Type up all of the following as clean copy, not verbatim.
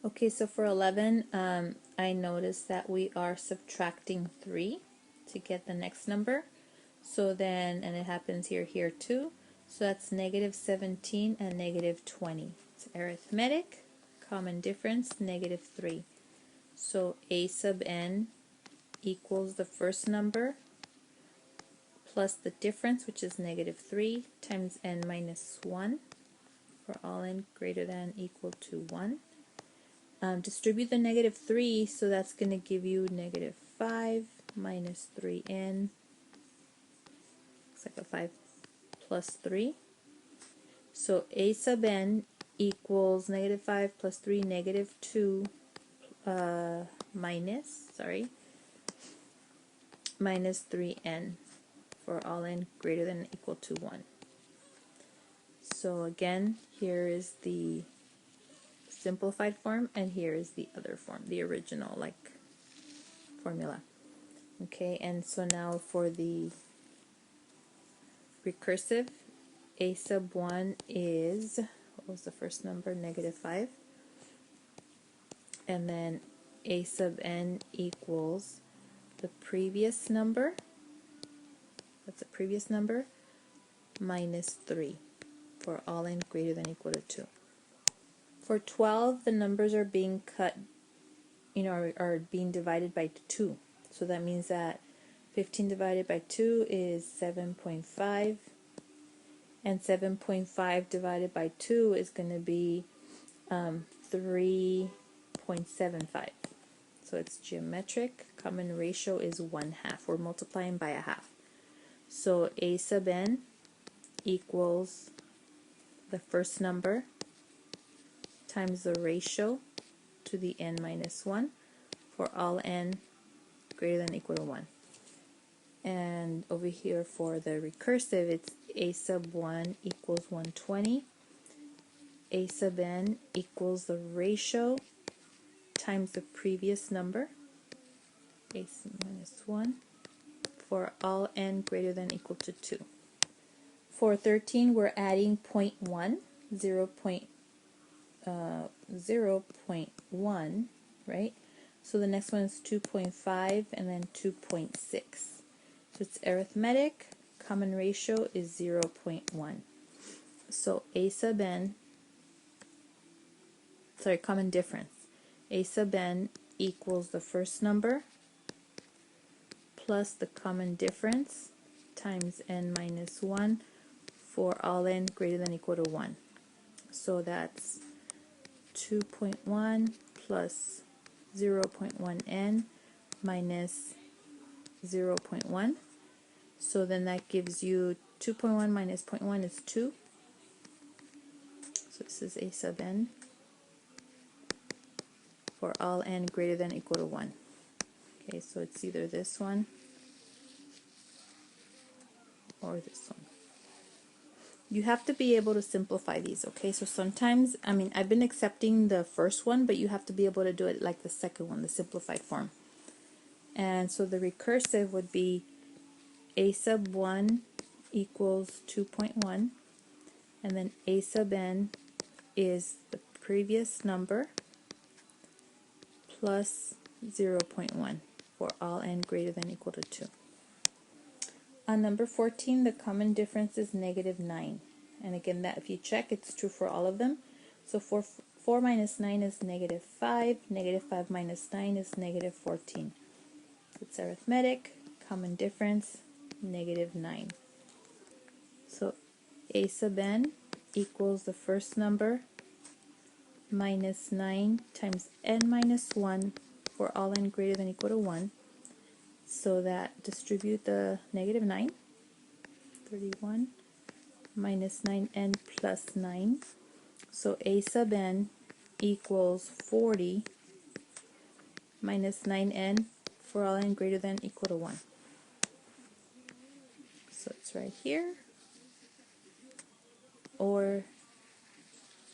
Okay, so for 11, I noticed that we are subtracting 3 to get the next number. So then, and it happens here too. So that's negative 17 and negative 20. It's arithmetic, common difference, negative 3. So a sub n equals the first number plus the difference, which is negative 3, times n minus 1 for all n greater than equal to 1. Distribute the negative 3, so that's going to give you negative 5 minus 3n. Looks like a 5 plus 3. So a sub n equals negative 5 plus 3, negative 2 minus 3n for all n greater than or equal to 1. So again, here is the simplified form, and here is the other form, the original formula. Okay, and so now for the recursive, a sub 1 is, what was the first number? Negative 5. And then a sub n equals the previous number, that's the previous number, minus 3 for all n greater than or equal to 2. For 12, the numbers are being cut, are being divided by 2. So that means that 15 divided by 2 is 7.5, and 7.5 divided by 2 is going to be 3.75. So it's geometric. Common ratio is 1/2. We're multiplying by 1/2. So a sub n equals the first number times the ratio to the n minus 1 for all n greater than or equal to 1. And over here for the recursive, it's a sub 1 equals 120. A sub n equals the ratio times the previous number, a minus 1, for all n greater than or equal to 2. For 13, we're adding 0.1, 0.1, right? So the next one is 2.5 and then 2.6. So it's arithmetic. Common ratio is 0.1. So a sub n, common difference. A sub n equals the first number plus the common difference times n minus 1 for all n greater than or equal to 1. So that's 2.1 plus 0.1n minus 0.1. So then that gives you 2.1 minus 0.1 is 2. So this is a sub n for all n greater than or equal to 1. Okay, so it's either this one or this one. You have to be able to simplify these, okay? So sometimes, I've been accepting the first one, but you have to be able to do it like the second one, the simplified form. And so the recursive would be a sub 1 equals 2.1, and then a sub n is the previous number plus 0.1 for all n greater than or equal to 2. On number 14, the common difference is negative 9. And again, that if you check, it's true for all of them. So 4 minus 9 is negative 5. Negative 5 minus 9 is negative 14. It's arithmetic. Common difference, negative 9. So a sub n equals the first number minus 9 times n minus 1 for all n greater than or equal to 1. So that distribute the negative 9, 31, minus 9n plus 9. So a sub n equals 40 minus 9n for all n greater than or equal to 1. So it's right here, or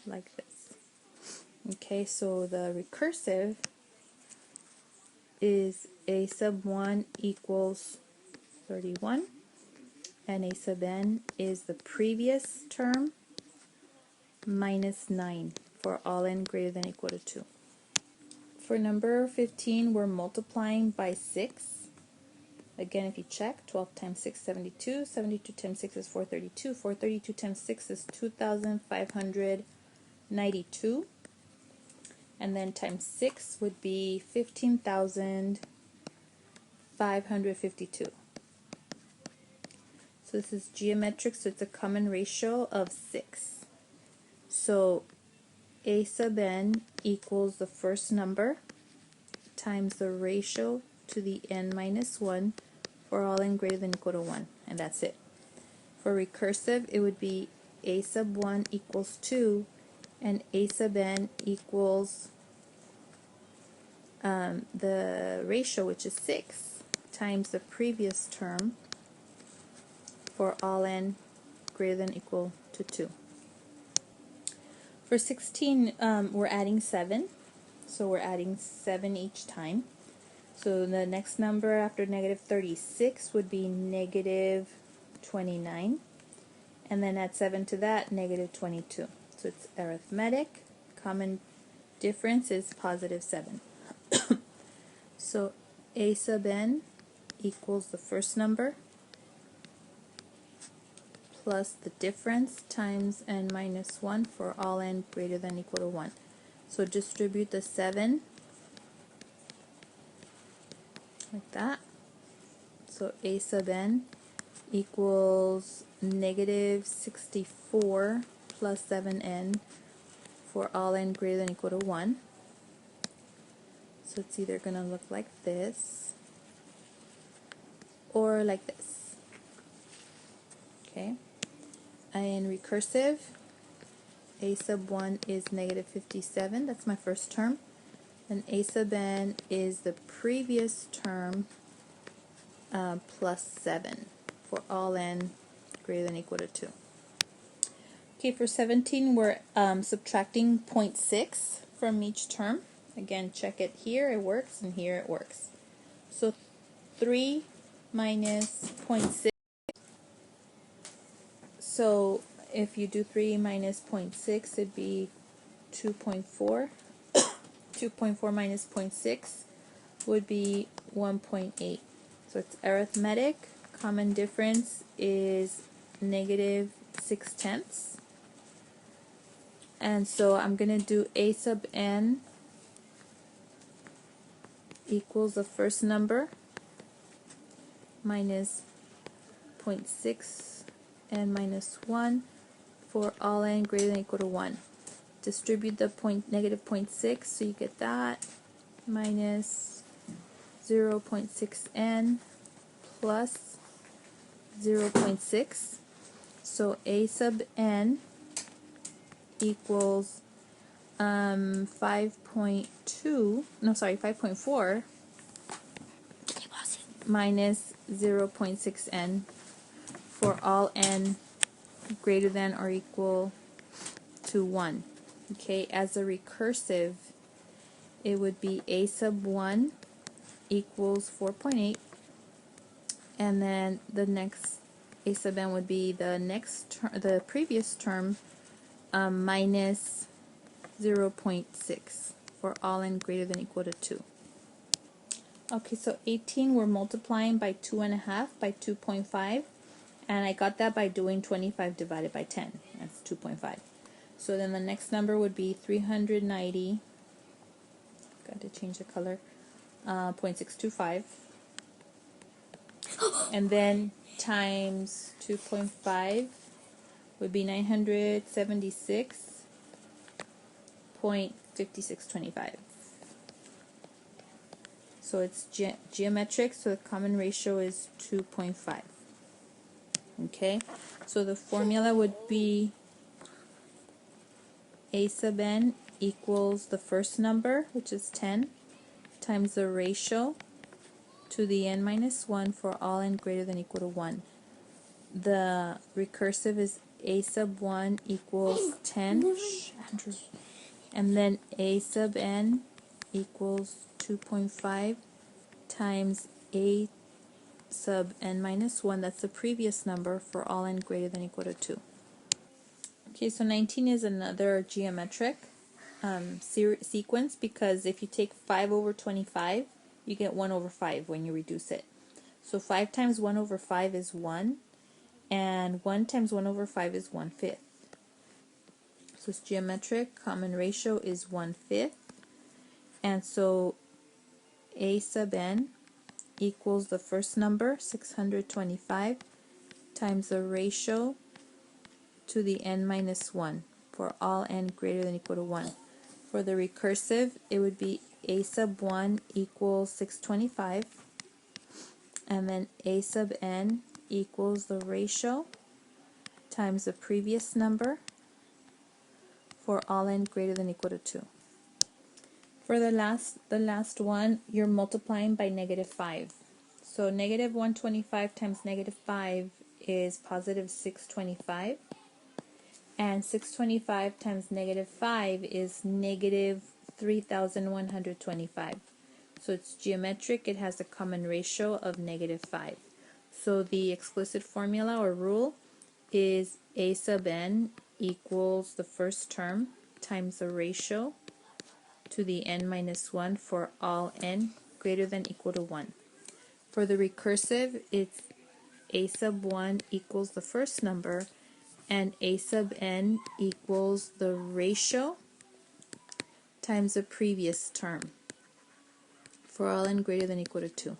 like this. Okay, so the recursive is a sub 1 equals 31, and a sub n is the previous term minus 9 for all n greater than or equal to 2. for number 15, we're multiplying by 6. Again, if you check, 12 times 6, 72. 72 times 6 is 432. 432 times 6 is 2,592. And then times 6 would be 15,552. So this is geometric, so it's a common ratio of 6. So a sub n equals the first number times the ratio to the n minus 1 for all n greater than or equal to 1. And that's it. For recursive, it would be a sub 1 equals 2 and a sub n equals the ratio, which is 6, times the previous term for all n greater than or equal to 2. For 16, we're adding 7, so we're adding 7 each time. So the next number after negative 36 would be negative 29, and then add 7 to that, negative 22. So it's arithmetic. Common difference is positive 7. So a sub n equals the first number plus the difference times n minus 1 for all n greater than or equal to 1. So distribute the 7 like that. So a sub n equals negative 64 plus 7n for all n greater than or equal to 1. So it's either going to look like this or like this. Okay. In recursive, a sub 1 is negative 57. That's my first term. And a sub n is the previous term plus 7 for all n greater than or equal to 2. Okay, for 17, we're subtracting 0.6 from each term. Again, check it here, it works, and here it works. So 3 minus 0.6. So if you do 3 minus 0.6, it'd be 2.4. 2.4 minus 0.6 would be 1.8. So it's arithmetic. Common difference is negative 6/10. And so I'm going to do a sub n equals the first number minus 0.6 n minus 1 for all n greater than or equal to 1. Distribute the negative 0.6, so you get that, minus 0.6 n plus 0.6. So a sub n equals 5.4 minus 0.6 n for all n greater than or equal to 1. Okay, as a recursive, it would be a sub 1 equals 4.8, and then the next a sub n would be the previous term minus 0.6 for all n greater than or equal to 2. Okay, so 18 we're multiplying by 2.5 by 2.5, and I got that by doing 25 divided by 10. That's 2.5. So then the next number would be 390. Got to change the color. 0.625. And then times 2.5 would be 976.5625. So it's geometric, so the common ratio is 2.5. Okay, so the formula would be a sub n equals the first number, which is 10, times the ratio to the n minus 1 for all n greater than or equal to 1. The recursive is a sub 1 equals 10, and then a sub n equals 2.5 times a sub n minus 1, that's the previous number, for all n greater than or equal to 2. Okay, so 19 is another geometric. sequence, because if you take 5 over 25, you get 1 over 5 when you reduce it. So 5 times 1 over 5 is 1, and 1 times 1 over 5 is 1/5. So it's geometric common ratio is 1/5, and so a sub n equals the first number, 625, times the ratio to the n minus 1 for all n greater than or equal to 1. For the recursive, it would be a sub 1 equals 625, and then a sub n equals the ratio times the previous number for all n greater than or equal to 2. For the last one, you're multiplying by -5. So negative 125 times -5 is positive 625. And 625 times -5 is negative 3,125. So it's geometric, it has a common ratio of -5. So the explicit formula or rule is a sub n equals the first term times the ratio to the n minus 1 for all n greater than or equal to 1. For the recursive, it's a sub 1 equals the first number, and a sub n equals the ratio times the previous term for all n greater than or equal to 2.